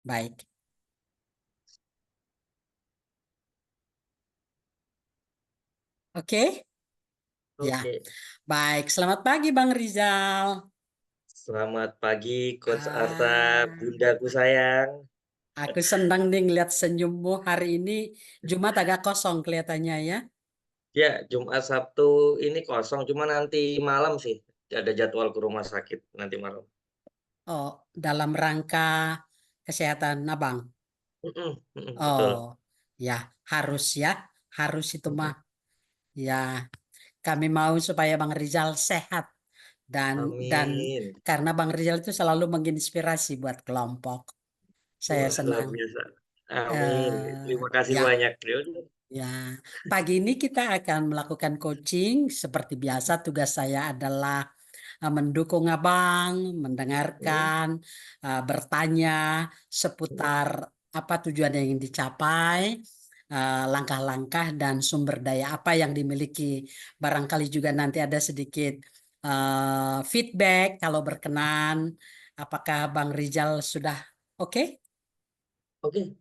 Baik. Oke, ya. Oke, Baik, selamat pagi Bang Rizal. selamat pagi Coach Arta, Ah, bundaku sayang. aku senang nih ngeliat senyummu hari ini. Jumat agak kosong kelihatannya ya. Ya, Jumat Sabtu ini kosong, cuma nanti malam sih ada jadwal ke rumah sakit nanti malam. Oh, dalam rangka kesehatan Abang. Betul. Oh, ya harus ya, harus itu mah. Mm-mm. Ya, kami mau supaya Bang Rizal sehat dan Amin. karena Bang Rizal itu selalu menginspirasi buat kelompok. Saya Wah, luar senang. biasa. Amin. Eh, Terima kasih ya. banyak. Ya udah. Ya, pagi ini kita akan melakukan coaching. Seperti biasa, tugas saya adalah mendukung abang, Mm, mendengarkan, bertanya mm. seputar apa tujuan yang ingin dicapai, langkah-langkah dan sumber daya apa yang dimiliki. Barangkali juga nanti ada sedikit feedback kalau berkenan. Apakah Bang Rizal sudah oke? Oke,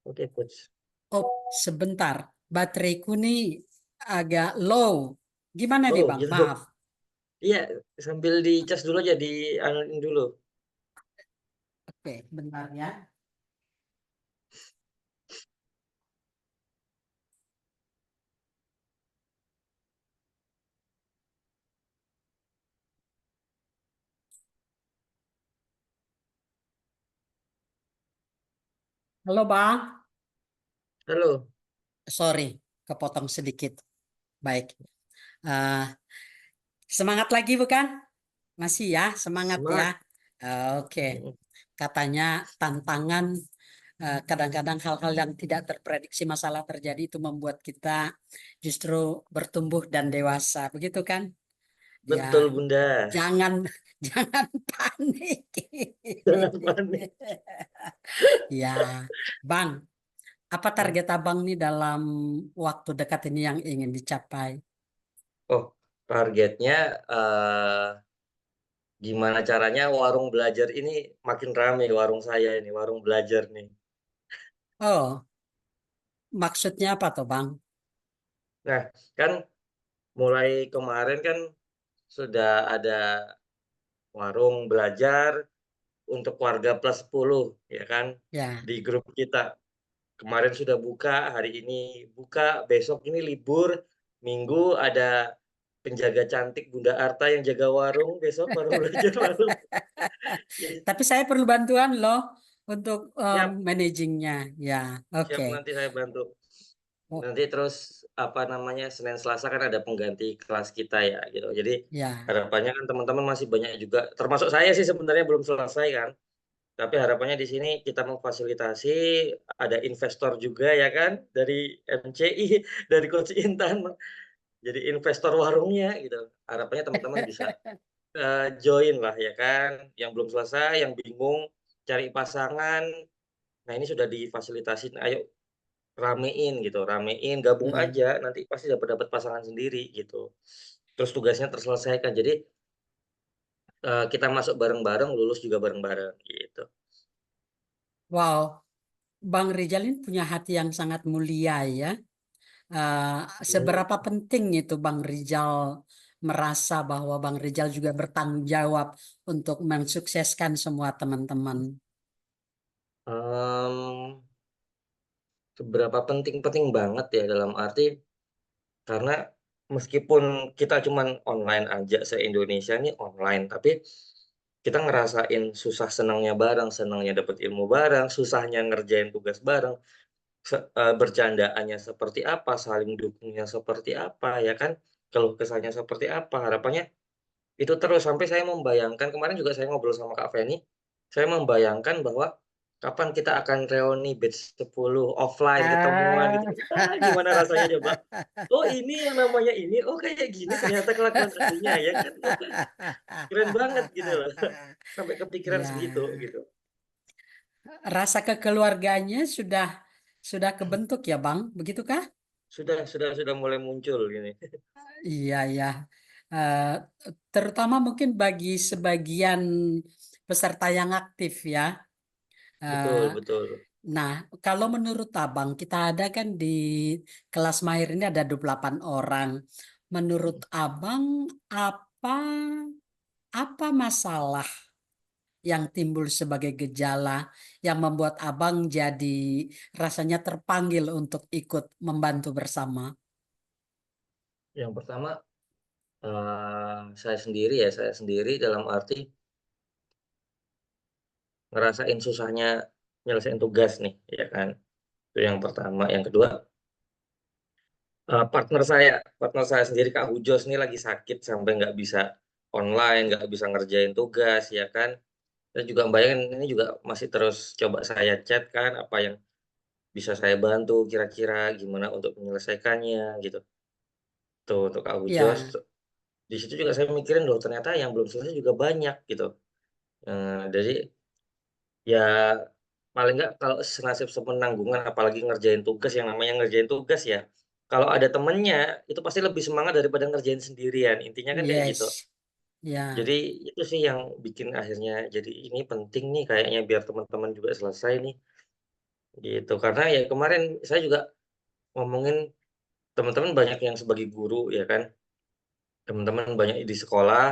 oke, Coach. Oh, sebentar. Bateraiku nih agak low. Gimana nih, Oh, Bang? gitu. Maaf. Iya, sambil dicas dulu aja, di anuin dulu. Oke, bentar ya. Halo, Bang. Halo, Sorry, kepotong sedikit. Baik. Eh, semangat lagi, bukan? Masih ya, semangat ya. semangat. Oke. Mm, Katanya tantangan, kadang-kadang hal-hal yang tidak terprediksi masalah terjadi itu membuat kita justru bertumbuh dan dewasa. Begitu kan? Ya, Betul, Bunda. jangan jangan panik. Jangan panik. Ya, Bang, apa Hmm. target Abang nih dalam waktu dekat ini yang ingin dicapai? Oh, targetnya gimana caranya warung belajar ini makin rame, warung saya ini, warung belajar nih. Oh, maksudnya apa tuh, Bang? Nah, kan mulai kemarin kan sudah ada warung belajar untuk warga plus 10, ya kan, Ya. di grup kita. Kemarin sudah buka, hari ini buka, besok ini libur, Minggu ada penjaga cantik Bunda Arta yang jaga warung, besok warung belajar malam. Jadi Tapi saya perlu bantuan loh untuk siap, managingnya. Ya, oke. siap nanti saya bantu. Oh, Nanti terus, apa namanya, Senin Selasa kan ada pengganti kelas kita ya, gitu. Jadi ya. harapannya kan teman-teman masih banyak juga, termasuk saya sih sebenarnya belum selesai kan, tapi harapannya di sini kita memfasilitasi, ada investor juga ya kan, dari MCI, dari Coach Intan, jadi investor warungnya gitu. Harapannya teman-teman bisa, join lah ya kan, yang belum selesai, yang bingung cari pasangan, nah ini sudah difasilitasin, "Ayo ramein," gitu, "ramein, gabung Hmm. aja, nanti pasti dapat dapat pasangan sendiri," gitu. Terus tugasnya terselesaikan. Jadi, kita masuk bareng-bareng, lulus juga bareng-bareng, gitu. Wow, Bang Rizal ini punya hati yang sangat mulia ya. Eh, Mmm, seberapa penting itu Bang Rizal merasa bahwa Bang Rizal juga bertanggung jawab untuk mensukseskan semua teman-teman. mmm, seberapa penting, penting banget ya dalam arti karena meskipun kita cuman online aja, se-Indonesia nih online, tapi kita ngerasain susah senangnya bareng, senangnya dapat ilmu bareng, susahnya ngerjain tugas bareng. Bercandaannya seperti apa, saling dukungnya seperti apa, ya kan, keluh kesahnya seperti apa, harapannya itu terus sampai saya membayangkan kemarin juga saya ngobrol sama Kak Feni, saya membayangkan bahwa kapan kita akan reuni batch 10 offline, ketemuan Ah. gitu. Gimana rasanya coba? Oh ini yang namanya ini, oh kayak gini ternyata kelakuan aslinya ya kan, keren banget gitu loh, sampai kepikiran Ya, segitu gitu. rasa kekeluarganya sudah kebentuk ya, Bang. Begitukah? Sudah mulai muncul gini. Iya, ya. Eh, terutama mungkin bagi sebagian peserta yang aktif ya. betul Eh, betul. Nah, kalau menurut Abang, kita ada kan di kelas mahir ini ada 28 orang. Menurut Abang, apa apa masalah yang timbul sebagai gejala yang membuat Abang jadi rasanya terpanggil untuk ikut membantu bersama? Yang pertama, saya sendiri dalam arti ngerasain susahnya nyelesain tugas nih, ya kan. Itu yang pertama. Yang kedua, partner saya sendiri Kak Hujos nih lagi sakit sampai nggak bisa online, nggak bisa ngerjain tugas, ya kan. Saya juga bayangin ini juga masih terus coba saya chat kan, apa yang bisa saya bantu kira-kira gimana untuk menyelesaikannya gitu. Tuh untuk Kak Hujos, Ya, di situ juga saya mikirin loh ternyata yang belum selesai juga banyak gitu. Jadi ya paling nggak kalau senasib sepenanggungan apalagi ngerjain tugas, yang namanya ngerjain tugas ya, kalau ada temennya itu pasti lebih semangat daripada ngerjain sendirian, intinya kan kayak gitu. yes, ya, Jadi itu sih yang bikin akhirnya jadi ini penting nih kayaknya biar teman-teman juga selesai nih, gitu. Karena ya kemarin saya juga ngomongin teman-teman banyak yang sebagai guru ya kan, teman-teman banyak di sekolah,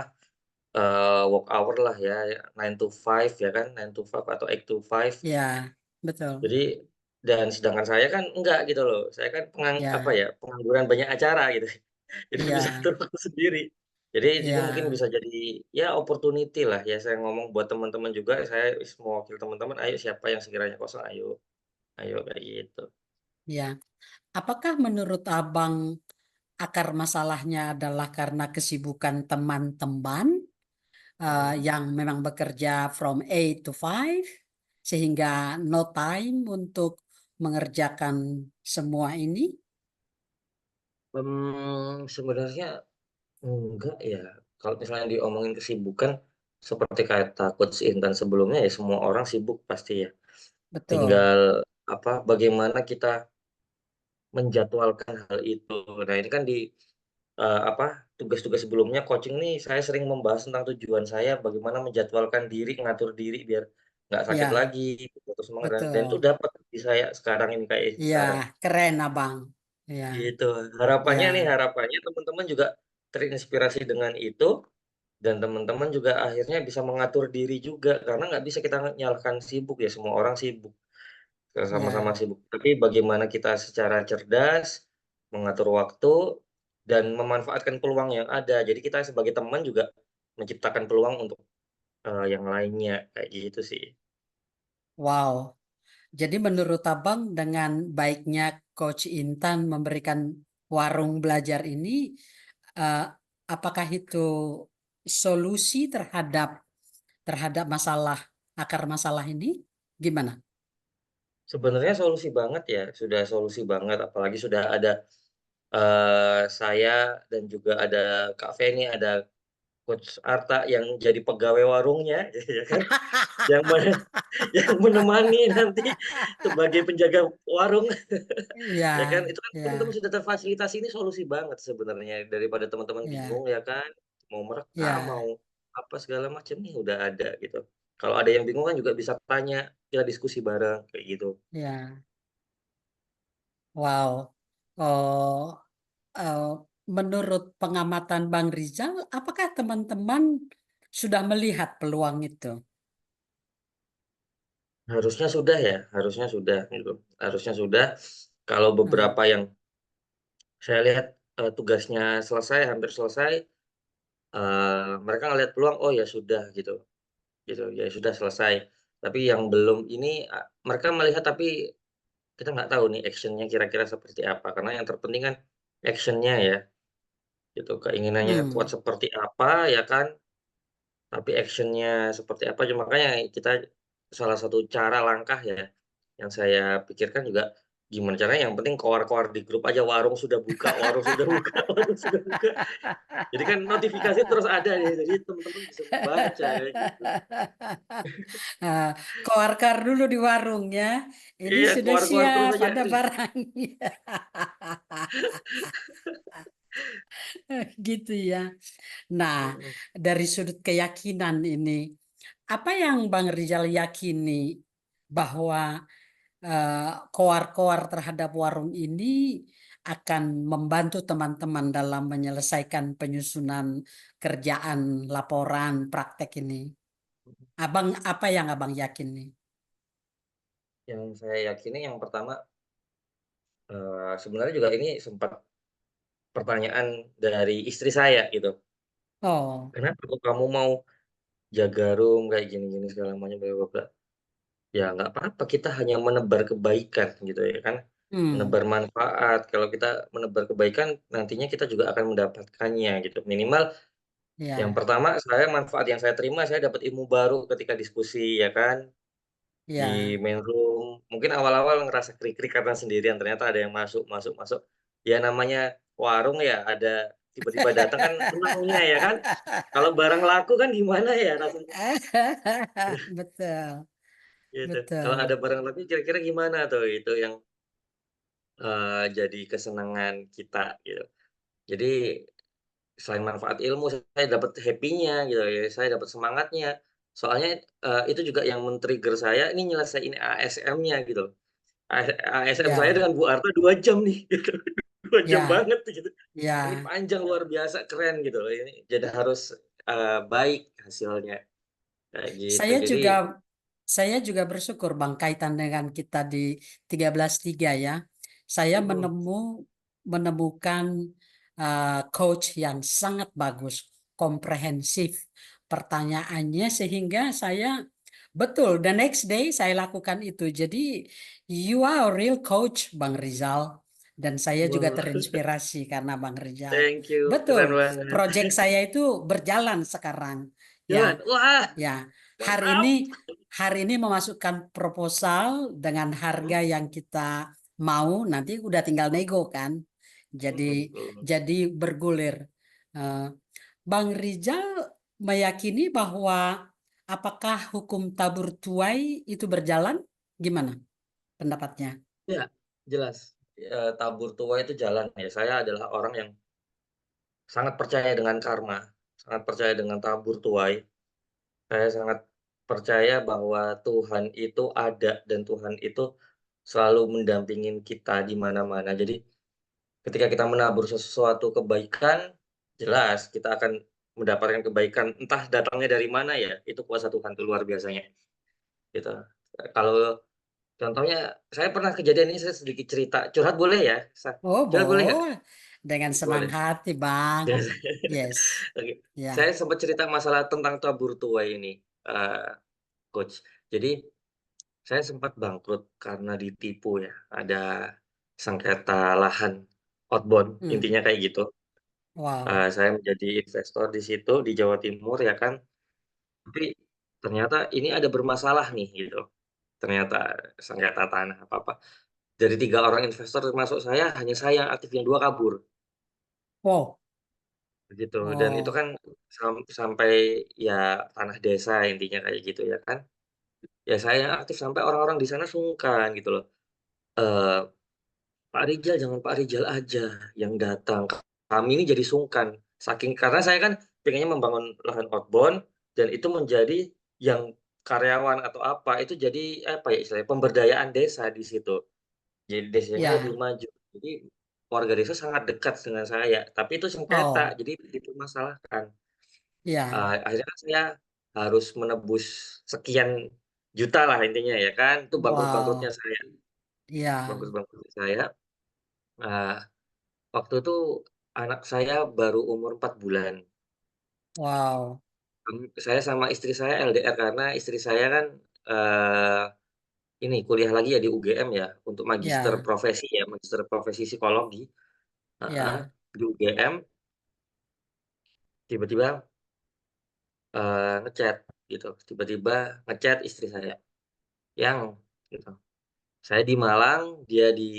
work hour lah ya, 9 to 5 ya kan, 9 to 5 atau 8 to 5. ya, betul, Jadi dan sedangkan saya kan enggak gitu loh, saya kan apa ya, ya, pengangguran banyak acara gitu. Jadi bisa ya, atur waktu sendiri. Jadi itu mungkin ya, bisa jadi, ya opportunity lah ya saya ngomong buat teman-teman juga, saya mewakili teman-teman, "Ayo siapa yang sekiranya kosong ayo ayo," kayak gitu. ya. Apakah menurut Abang akar masalahnya adalah karena kesibukan teman-teman Mhm. yang memang bekerja from 8 to 5 sehingga no time untuk mengerjakan semua ini? Sebenarnya enggak ya, kalau misalnya diomongin kesibukan, seperti kata Coach Intan sebelumnya ya semua orang sibuk pasti ya. Betul. Tinggal apa, bagaimana kita menjadwalkan hal itu. Nah, ini kan di, apa, tugas-tugas sebelumnya coaching nih saya sering membahas tentang tujuan saya bagaimana menjadwalkan diri, ngatur diri biar nggak sakit Ya, lagi, putus semangat dan itu betul. dapat di saya sekarang ini kayak Iya, sekarang, keren Abang. Ya, gitu. ya, Harapannya teman-teman juga terinspirasi dengan itu dan teman-teman juga akhirnya bisa mengatur diri juga karena nggak bisa kita nyalahkan sibuk ya, semua orang sibuk. Sama-sama ya. sibuk, tapi bagaimana kita secara cerdas mengatur waktu dan memanfaatkan peluang yang ada. Jadi kita sebagai teman juga menciptakan peluang untuk, yang lainnya, kayak gitu sih. Wow. Jadi menurut Abang dengan baiknya Coach Intan memberikan warung belajar ini, eh, apakah itu solusi terhadap masalah akar masalah ini? Gimana? Sebenarnya solusi banget ya, sudah solusi banget, apalagi sudah ada, saya dan juga ada Kak Feni, ada Coach Arta yang jadi pegawai warungnya, ya kan, yang yang menemani nanti sebagai penjaga warung. Ya kan, Ya, itu kan teman-teman ya, sudah terfasilitasi, ini solusi banget sebenarnya, daripada teman-teman ya, bingung ya kan, mau merekam, mau ya, apa segala macam nih udah ada gitu. Kalau ada yang bingung kan juga bisa tanya, kita diskusi bareng, kayak gitu. ya. Wow. Oh, eh, menurut pengamatan Bang Rizal, apakah teman-teman sudah melihat peluang itu? Harusnya sudah gitu, harusnya sudah. Kalau Hmm. beberapa yang saya lihat, tugasnya selesai, hampir selesai, mereka ngelihat peluang, oh ya sudah gitu gitu, ya sudah selesai. Tapi yang belum ini, mereka melihat tapi kita nggak tahu nih action-nya kira-kira seperti apa, karena yang terpenting kan action-nya ya, gitu. Keinginannya kuat Hmm. seperti apa ya kan, tapi action-nya seperti apa, makanya kita salah satu cara langkah ya, yang saya pikirkan juga gimana caranya yang penting koar-koar di grup aja, warung sudah buka warung sudah buka warung sudah buka. Jadi kan notifikasi terus ada ya, jadi teman-teman bisa membaca kayak gitu. Ah, koar-koar dulu di warung ya. Ini Iya, sudah koar-koar terus siap, aja. ada barangnya. Gitu ya. Nah, Mhm. dari sudut keyakinan ini, apa yang Bang Rizal yakini bahwa koar-koar terhadap warung ini akan membantu teman-teman dalam menyelesaikan penyusunan kerjaan, laporan, praktek ini. Abang, apa yang abang yakin nih? Yang saya yakini yang pertama, sebenarnya juga ini sempat pertanyaan dari istri saya gitu, Oh, "Kenapa kok kamu mau jaga room kayak gini-gini segala macam bla bla bla." Ya nggak apa-apa, kita hanya menebar kebaikan gitu ya kan, hmm, menebar manfaat. Kalau kita menebar kebaikan, nantinya kita juga akan mendapatkannya gitu. Minimal yang ya, pertama saya manfaat yang saya terima, saya dapat ilmu baru ketika diskusi ya kan, di ya. main room. Mungkin awal-awal ngerasa krik-krik karena sendirian, ternyata ada yang masuk masuk masuk. Ya namanya warung ya, ada tiba-tiba datang kan senangnya ya kan. Kalau barang laku kan gimana ya rasanya, Betul, gitu. Kalau betul. ada barang laku kira-kira gimana tuh, itu yang jadi kesenangan kita gitu. Jadi selain manfaat ilmu, saya dapat happy-nya gitu ya, saya dapat semangatnya. Soalnya, itu juga yang men-trigger saya ini nyelesain ASM-nya gitu loh. ASM saya Ya, dengan Bu Arta 2 jam nih gitu, 2 jam ya, banget gitu. Ini ya. panjang luar biasa, keren gitu loh ini. Jadi harus, baik hasilnya, kayak gitu. Saya Jadi juga saya juga bersyukur Bang kaitan dengan kita di 13.3 ya. Saya mhm, menemukan coach yang sangat bagus, komprehensif pertanyaannya sehingga saya betul the next day saya lakukan itu. Jadi you are a real coach Bang Rizal dan saya juga wah, terinspirasi karena Bang Rizal. thank you, Betul, keren banget. proyek saya itu berjalan sekarang. Ya, Jalan, wah, ya, hari ini mantap. memasukkan proposal dengan harga yang kita mau, nanti udah tinggal nego kan. Jadi Betul. bergulir. Eh, Bang Rizal meyakini bahwa apakah hukum tabur tuai itu berjalan? Gimana pendapatnya? Iya, jelas. Tabur tuai itu jalan ya. Saya adalah orang yang sangat percaya dengan karma, sangat percaya dengan tabur tuai. Saya sangat percaya bahwa Tuhan itu ada dan Tuhan itu selalu mendampingin kita di mana-mana. Jadi ketika kita menabur sesuatu kebaikan, jelas kita akan mendapatkan kebaikan, entah datangnya dari mana ya, itu kuasa Tuhan itu luar biasanya, gitu. Kalau contohnya saya pernah kejadian ini, saya sedikit cerita, curhat boleh ya? Oh, Curhat boleh nggak? boleh. Dengan senang Boleh. hati, Bang. Yes. Oke, Ya. saya sempat cerita masalah tentang tabur tuai ini, Coach. Jadi, saya sempat bangkrut karena ditipu ya, ada sengketa lahan outbound, Hmm. intinya kayak gitu. Wow. Saya menjadi investor di situ, di Jawa Timur ya kan, tapi ternyata ini ada bermasalah nih gitu, ternyata sengketa tanah apa-apa. Dari 3 orang investor termasuk saya, hanya saya yang aktif, yang 2 kabur. Wow. Begitu, dan itu Oh. kan sampai ya tanah desa intinya kayak gitu ya kan. Ya saya aktif sampai orang-orang di sana sungkan gitu loh, eee, "Pak Rijal, jangan Pak Rijal aja yang datang, kami ini jadi sungkan." Saking karena saya kan pengennya membangun lahan outbound dan itu menjadi yang karyawan atau apa, itu jadi apa ya istilahnya, pemberdayaan desa di situ. Jadi desanya lebih Ya. maju. Jadi warga desa sangat dekat dengan saya, tapi itu sengketa, Oh. jadi dipermasalahkan. Ya. Akhirnya kan saya harus menebus sekian juta lah intinya ya kan, itu bangkrut-bangkrutnya Wow. saya, Ya. bangkrut-bangkrutnya saya. Nah, waktu itu anak saya baru umur 4 bulan, Wow. saya sama istri saya LDR karena istri saya kan, eee, ini kuliah lagi ya di UGM ya, untuk magister Ya. profesi ya, magister profesi psikologi, heeh, Ya. di UGM, tiba-tiba, nge-chat gitu, tiba-tiba nge-chat istri saya, "Yang," gitu. Saya di Malang, dia di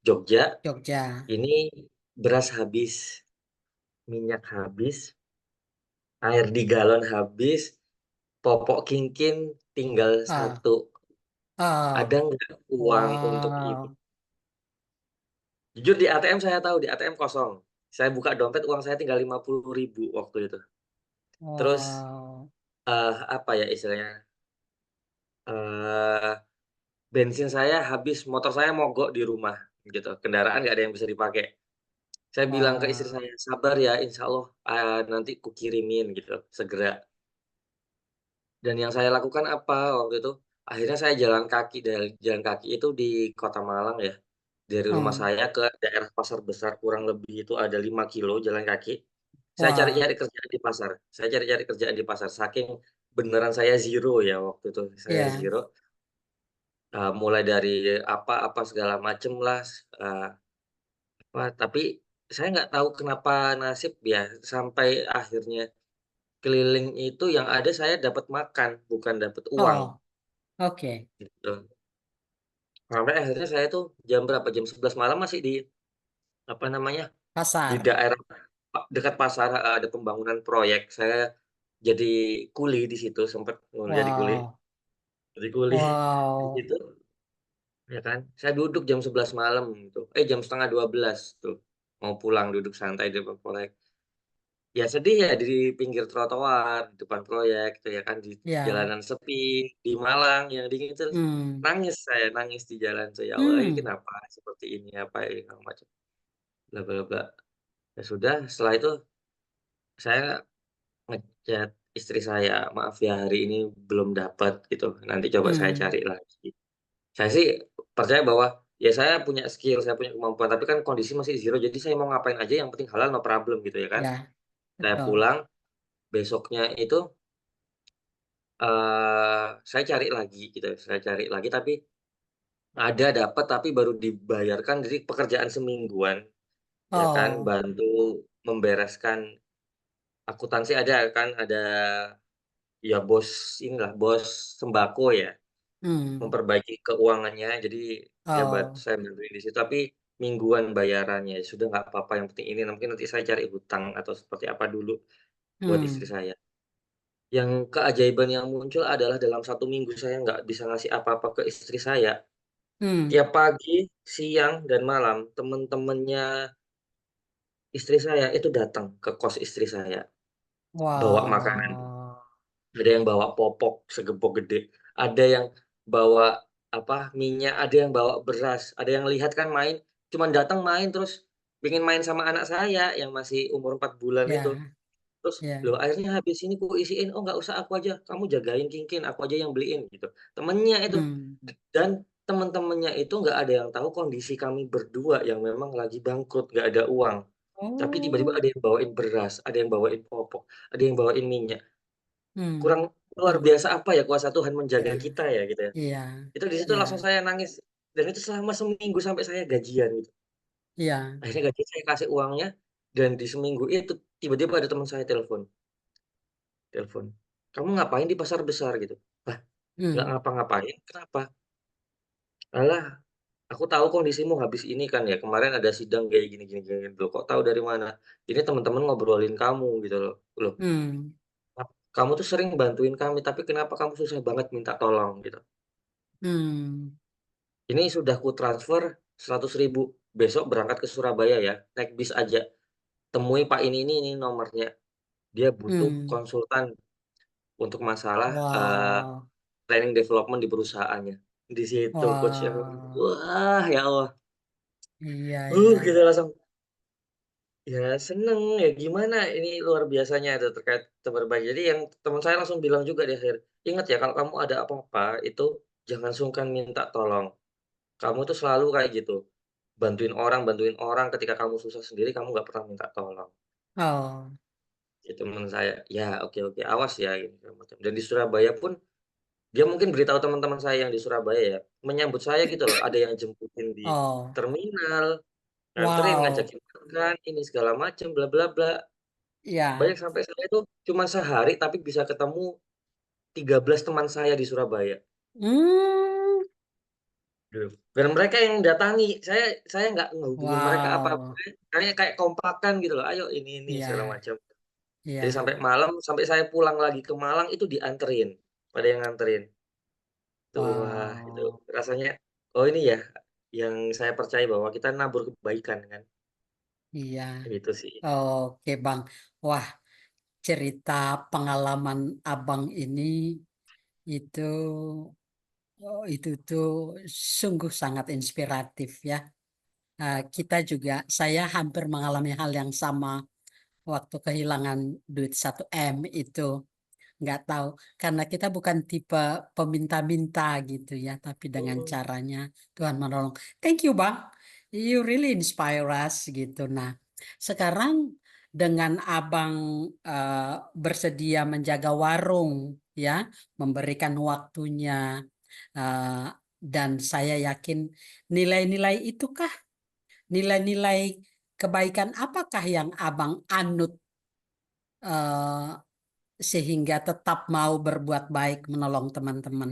Jogja, Jogja. ini beras habis, minyak habis, air di galon habis, popok King tinggal Ah. 1, Ah. ada nggak uang untuk ini? Wow. Jujur di ATM saya tahu, di ATM kosong. Saya buka dompet, uang saya tinggal 50.000 waktu itu. Terus, Wow. apa ya istilahnya, eee, bensin saya habis, motor saya mogok di rumah gitu, kendaraan nggak ada yang bisa dipakai. Saya bilang ke istri Wah, saya, "Sabar ya, insya Allah, nanti kukirimin," gitu, "segera." Dan yang saya lakukan apa waktu itu, akhirnya saya jalan kaki itu di Kota Malang ya, dari rumah hmm, saya ke daerah pasar besar kurang lebih itu ada 5 kilo jalan kaki. Saya wah, cari-cari kerjaan di pasar saya cari-cari kerjaan di pasar, saking beneran saya zero ya waktu itu, saya ya, zero, mulai dari apa segala macem lah, eee, tapi saya nggak tahu kenapa nasib ya, sampai akhirnya keliling itu yang ada saya dapat makan, bukan dapat uang, oh, oke, gitu. Sampai akhirnya saya tuh jam berapa, jam 11 malam masih di, apa namanya, di pasar, daerah dekat pasar heeh, ada pembangunan proyek. Saya jadi kuli di situ, sempet jadi kuli wow, jadi kuli di wow, situ, ya kan. Saya duduk jam 11 malam tuh, jam setengah 12 tuh, mau pulang duduk santai di depan proyek. Ya sedih ya di pinggir trotoar, di depan proyek gitu ya kan, di ya, jalanan sepi, di Malang yang dingin terus hmm, saya nangis di jalan tuh, "Ya Allah ini hmm, kenapa seperti ini?" Apa ini segala macam, bla bla bla. Ya sudah setelah itu saya nge-chat istri saya, "Maaf ya hari ini belum dapat," gitu, "nanti coba saya hmm, cari lagi." Saya sih percaya bahwa ya saya punya skill, saya punya kemampuan, tapi kan kondisi masih zero, jadi saya mau ngapain aja yang penting halal no problem gitu ya kan. ya, Saya betul, pulang, besoknya itu saya cari lagi gitu, saya cari lagi tapi ada dapat tapi baru dibayarkan jadi pekerjaan semingguan, ya kan, oh, bantu membereskan akuntansi ada kan, ada ya bos sembako ya, hmm, memperbaiki keuangannya jadi ya oh, saya bantuin di situ tapi mingguan bayarannya, ya sudah nggak apa-apa yang penting ini mungkin nanti saya cari hutang atau seperti apa dulu buat istri hmm, saya. Yang keajaiban yang muncul adalah dalam 1 minggu saya nggak bisa ngasih apa-apa ke istri saya. hmm, Tiap pagi, siang, dan malam, temen-temennya istri saya itu datang ke kos istri saya, bawa makanan. wow, Ada yang bawa popok segepok gede, ada yang bawa, minyak, ada yang bawa beras, ada yang lihat kan main, cuman datang main terus pengen main sama anak saya yang masih umur 4 bulan itu. ya, Terus, ya, "Loh airnya habis ini kuisiin," "Oh nggak usah aku aja, kamu jagain Kingkin, aku aja yang beliin," gitu. Temennya itu, hmm, dan temen-temennya itu nggak ada yang tahu kondisi kami berdua yang memang lagi bangkrut, nggak ada uang. Tapi tiba-tiba oh, ada yang bawain beras, ada yang bawain popok, ada yang bawain minyak. hmm, Kurang luar biasa apa ya kuasa Tuhan menjaga ya, kita ya gitu ya. iya, Itu di situ iya, langsung saya nangis, dan itu selama seminggu sampai saya gajian gitu. iya, Akhirnya gajian saya kasih uangnya, dan di seminggu itu tiba-tiba ada teman saya telepon, "Kamu ngapain di pasar besar?" Gitu. "Lah, nggak hmm, ngapa-ngapain, kenapa?" "Alah, aku tahu kondisimu habis ini kan ya, kemarin ada sidang kayak gini gini gini." "Loh kok tahu dari mana?" "Ini teman-teman ngobrolin kamu," gitu loh. "Loh, hmm, kamu tuh sering bantuin kami, tapi kenapa kamu susah banget minta tolong?" Gitu. hmm, "Ini sudah kutransfer 100.000, besok berangkat ke Surabaya ya, naik bis aja. Temui Pak ini nomornya, dia butuh hmm, konsultan untuk masalah, wow, training development di perusahaannya." Di situ coach-nya, wow, wah ya Allah, iya, iya, kita langsung ya seneng, ya gimana ini luar biasanya itu terkait teman baik. Jadi yang teman saya langsung bilang juga di akhir, "Ingat ya kalau kamu ada apa-apa itu jangan sungkan minta tolong. Kamu tuh selalu kayak gitu, bantuin orang ketika kamu susah sendiri kamu nggak pernah minta tolong." oh, Itu teman saya, "Ya oke oke awas ya," gitu segala macam. Dan di Surabaya pun dia mungkin beritahu teman-teman saya yang di Surabaya ya, menyambut saya gitu loh, ada yang jemputin di oh, terminal, nganterin, wow, ngajakin makan, ini segala macam, bla bla bla. Banyak ya, sampai saya itu cuma sehari tapi bisa ketemu 13 teman saya di Surabaya, hmm, gitu. Dan mereka yang datangi, saya nggak ngehubungin mereka apa-apa, wow, kayak kompakan gitu loh, "Ayo ini," segala iya, macam. Jadi sampai iya, malam, sampai saya pulang lagi ke Malang itu dianterin, ada yang nganterin. Tuh, wah itu wow, rasanya, oh ini ya yang saya percaya bahwa kita nabur kebaikan kan, iya, gitu sih. oke Bang, wah cerita pengalaman Abang ini itu Oh, itu tuh sungguh sangat inspiratif ya. Kita juga, saya hampir mengalami hal yang sama waktu kehilangan duit 1 M itu. Nggak tahu, karena kita bukan tipe peminta-minta gitu ya, tapi dengan Hmm. caranya Tuhan menolong. Thank you, Bang. You really inspire us gitu. Nah, sekarang dengan Abang bersedia menjaga warung ya, memberikan waktunya, eh, dan saya yakin nilai-nilai itukah, nilai-nilai kebaikan apakah yang Abang anut, eh, sehingga tetap mau berbuat baik menolong teman-teman.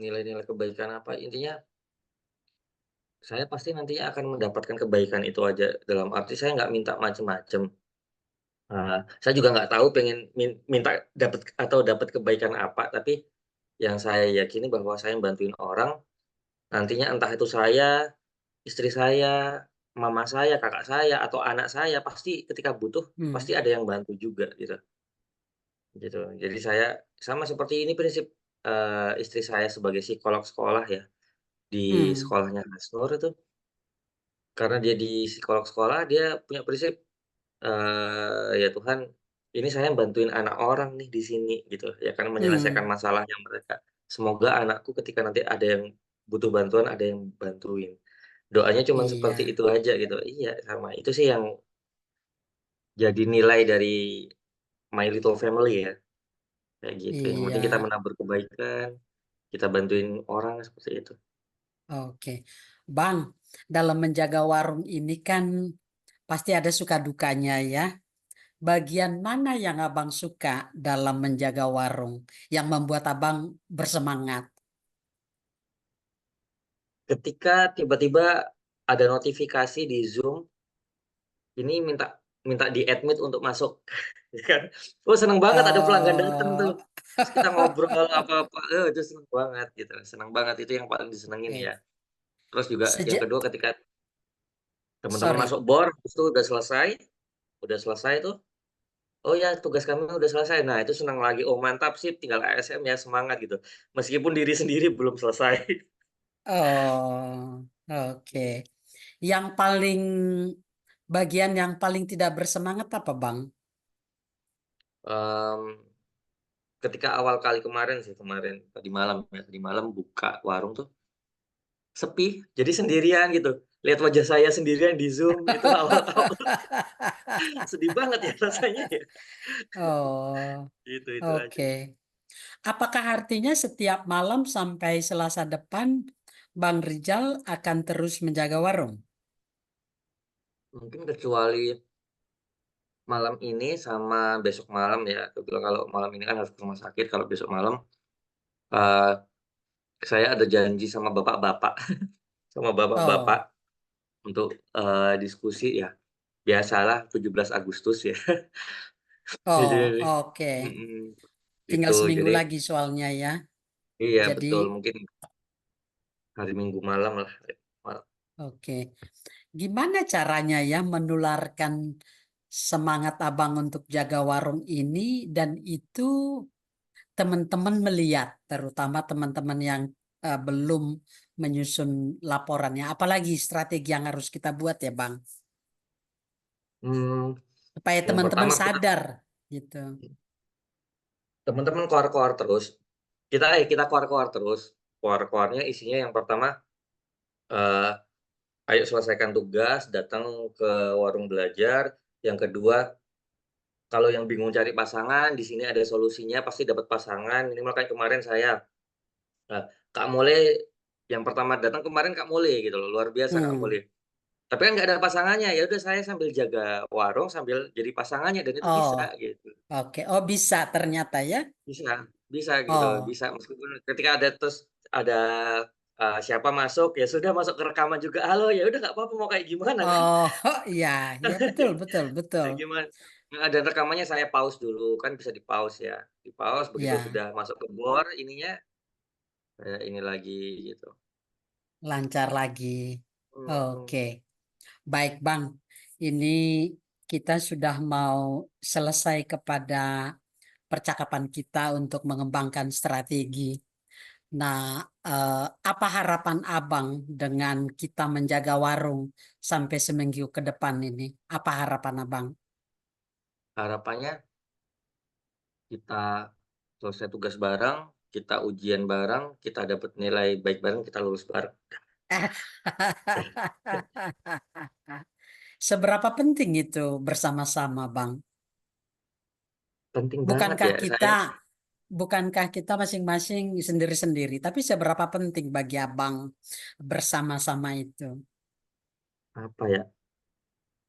Nilai-nilai kebaikan apa, intinya saya pasti nantinya akan mendapatkan kebaikan itu aja, dalam arti saya nggak minta macem-macem. Saya juga nggak tahu pengen minta dapat atau dapat kebaikan apa, tapi yang saya yakini bahwa saya bantuin orang, nantinya entah itu saya, istri saya, mama saya, kakak saya, atau anak saya, pasti ketika butuh, Hmm. pasti ada yang bantu juga gitu, gitu. Jadi saya sama seperti ini prinsip, istri saya sebagai psikolog sekolah ya, di Hmm. sekolahnya Hasnur itu, karena dia di psikolog sekolah, dia punya prinsip, "Ya Tuhan, ini saya bantuin anak orang nih di sini," gitu, ya kan, menyelesaikan Hmm. masalahnya mereka. Semoga anakku ketika nanti ada yang butuh bantuan, ada yang bantuin. Doanya cuman seperti Iya, itu aja gitu. Iya, sama. Itu sih yang jadi nilai dari My Little Family ya, kayak gitu. Yang iya, penting kita menabur kebaikan, kita bantuin orang, seperti itu. oke. Bang, dalam menjaga warung ini kan pasti ada suka dukanya ya. Bagian mana yang Abang suka dalam menjaga warung, yang membuat Abang bersemangat? Ketika tiba-tiba ada notifikasi di Zoom, ini minta minta di-admit untuk masuk, ya kan. Oh, seneng banget ada pelanggan dateng tuh, Oh, terus kita ngobrol apa-apa, itu seneng banget gitu, seneng banget, itu yang paling disenengin oke. ya. Terus juga yang Sejak, kedua ketika teman-teman sorry. masuk bor, terus tuh udah selesai tuh, "Oh ya, tugas kami udah selesai." Nah, itu senang lagi, "Oh mantap, sip, tinggal ASM ya, semangat," gitu. Meskipun diri sendiri belum selesai. Oh, oke. Yang paling, bagian yang paling tidak bersemangat apa, Bang? Mmm, Ketika awal kali kemarin sih, tadi malam buka warung tuh sepi, jadi sendirian gitu. Lihat wajah saya sendirian di Zoom, itu awal-awal sedih banget ya rasanya ya. Oh, Itu aja. oke. Apakah artinya setiap malam sampai Selasa depan Bang Rijal akan terus menjaga warung? Mungkin kecuali malam ini sama besok malam ya, kebetulan kalau malam ini kan harus ke rumah sakit, kalau besok malam, eee, saya ada janji sama bapak-bapak sama bapak-bapak Oh, untuk, diskusi ya, biasalah 17 Agustus ya. Jadi oh, oke. mhm, Tinggal itu. seminggu Jadi lagi soalnya ya. iya Jadi, betul, mungkin hari Minggu malam lah, oke. Gimana caranya ya menularkan semangat Abang untuk jaga warung ini dan itu teman-teman melihat, terutama teman-teman yang belum menyusun laporannya. Apalagi strategi yang harus kita buat ya, Bang, mmm, supaya yang teman-teman pertama kita sadar gitu. teman-teman koar-koar terus, kita koar-koar terus, koar-koarnya isinya yang pertama, eee, ayo selesaikan tugas, datang ke warung belajar, yang kedua, kalau yang bingung cari pasangan, di sini ada solusinya, pasti dapat pasangan. Ini makanya kemarin saya, Kak Mole yang pertama datang kemarin Kak Mole gitu loh, luar biasa Kak Hmm. Mole. Tapi kan nggak ada pasangannya, ya udah saya sambil jaga warung, sambil jadi pasangannya dan itu bisa Oh, gitu. oke. Oh, bisa ternyata ya. Bisa bisa gitu, Oh, bisa meskipun ketika ada terus ada, siapa masuk, ya sudah masuk ke rekaman juga, "Halo," ya udah nggak apa-apa mau kayak gimana kan. oh, iya, iya betul, betul, betul. Kayak gimana heeh, dan rekamannya saya pause dulu, kan bisa di-pause ya, di-pause begitu Ya, sudah masuk ke bor ininya, ini lagi gitu. lancar lagi. Mhm. Oke, baik Bang. Ini kita sudah mau selesai kepada percakapan kita untuk mengembangkan strategi. Nah, apa harapan Abang dengan kita menjaga warung sampai seminggu ke depan ini? Apa harapan Abang? Harapannya kita selesai tugas bareng, kita ujian bareng, kita dapat nilai baik bareng, kita lulus bareng. Seberapa penting itu bersama-sama, Bang? Penting banget Bukankah ya, saya kita, bukankah kita masing-masing sendiri-sendiri, tapi seberapa penting bagi Abang bersama-sama itu? apa ya,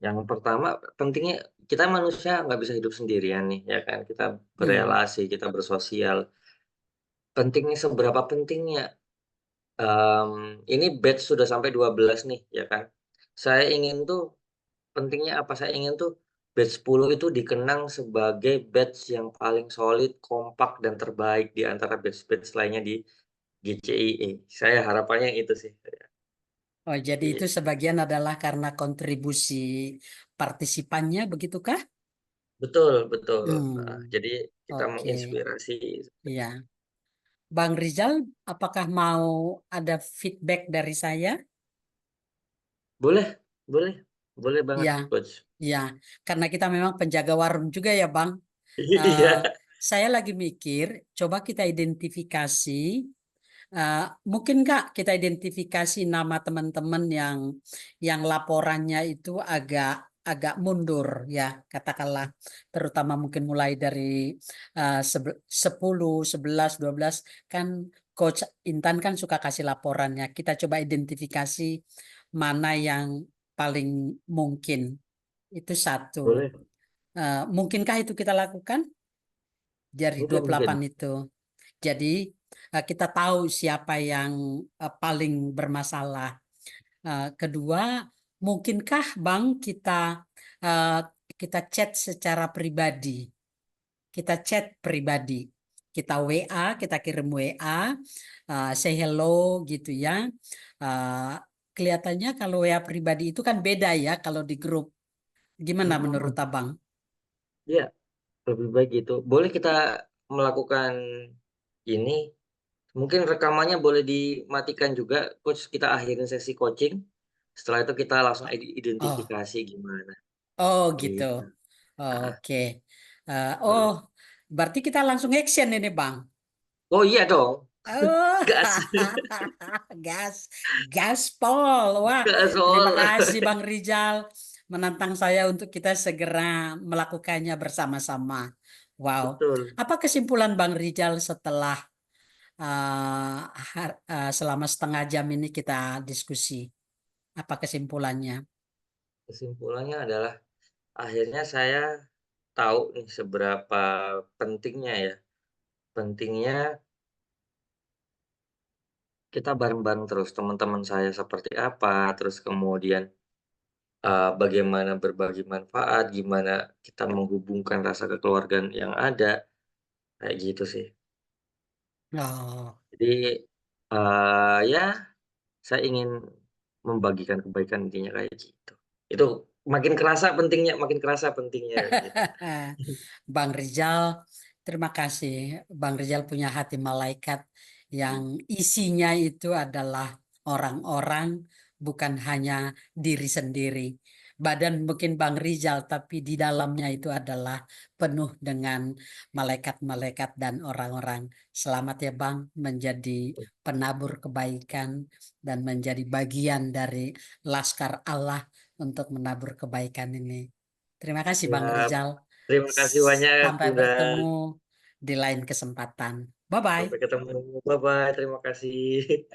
yang pertama pentingnya kita manusia nggak bisa hidup sendirian nih, ya kan? Kita Iya. berelasi, kita bersosial. Pentingnya seberapa pentingnya, ini batch sudah sampai 12 nih, ya kan? Saya ingin tuh pentingnya apa, saya ingin tuh batch 10 itu dikenang sebagai batch yang paling solid, kompak, dan terbaik di antara batch-batch lainnya di GCIE. Saya harapannya itu sih. Oh, jadi itu Gitu. sebagian adalah karena kontribusi partisipannya, begitukah? Betul betul, heeh, Hmm, jadi kita oke. menginspirasi. Iya. Bang Rizal, apakah mau ada feedback dari saya? Boleh boleh boleh banget, Iya, Coach. iya. Karena kita memang penjaga warung juga ya, Bang. Eh, Iya, saya lagi mikir, coba kita identifikasi. eh, Mungkin nggak kita identifikasi nama teman-teman yang laporannya itu agak agak mundur ya, katakanlah, terutama mungkin mulai dari 10, 11, 12 kan Coach Intan kan suka kasih laporannya. Kita coba identifikasi mana yang paling mungkin. Itu satu. boleh, Mungkinkah itu kita lakukan dari mungkin 28 mungkin. itu? Jadi kita tahu siapa yang paling bermasalah. Kedua, mungkinkah Bang eh, kita chat secara pribadi? Kita chat pribadi. Kita WA, kita kirim WA, say hello gitu ya. Eh, Kelihatannya kalau WA pribadi itu kan beda ya kalau di grup. Gimana menurut Mhm, Abang? iya, lebih baik gitu. Boleh kita melakukan ini, mungkin rekamannya boleh dimatikan juga, Coach, kita akhirin sesi coaching, setelah itu kita langsung Oh, identifikasi gimana, oh gitu. gitu. Heeh. Oke. Oh, Boleh. berarti kita langsung action ini, Bang. Oh, iya dong, Oh, gas. gas, gaspol. Wah, Gas terima all. kasih Bang Rijal menantang saya untuk kita segera melakukannya bersama-sama. Wow. Betul. Apa kesimpulan Bang Rijal setelah selama setengah jam ini kita diskusi? Apa kesimpulannya? Kesimpulannya adalah akhirnya saya tahu nih seberapa pentingnya ya, pentingnya kita bareng-bareng terus, teman-teman saya seperti apa, terus kemudian, bagaimana berbagi manfaat, gimana kita menghubungkan rasa kekeluargaan yang ada, kayak gitu sih. Oh. Jadi, ya saya ingin membagikan kebaikan, intinya kayak gitu. Itu makin kerasa pentingnya gitu. Bang Rizal, terima kasih. Bang Rizal punya hati malaikat yang isinya itu adalah orang-orang, bukan hanya diri sendiri. Badan mungkin Bang Rizal, tapi di dalamnya itu adalah penuh dengan malaikat-malaikat dan orang-orang. Selamat ya Bang, menjadi penabur kebaikan dan menjadi bagian dari Laskar Allah untuk menabur kebaikan ini. Terima kasih Bang Siap, Rizal. terima kasih banyak Sampai udah bertemu di lain kesempatan. Bye-bye. sampai ketemu. Bye-bye, terima kasih.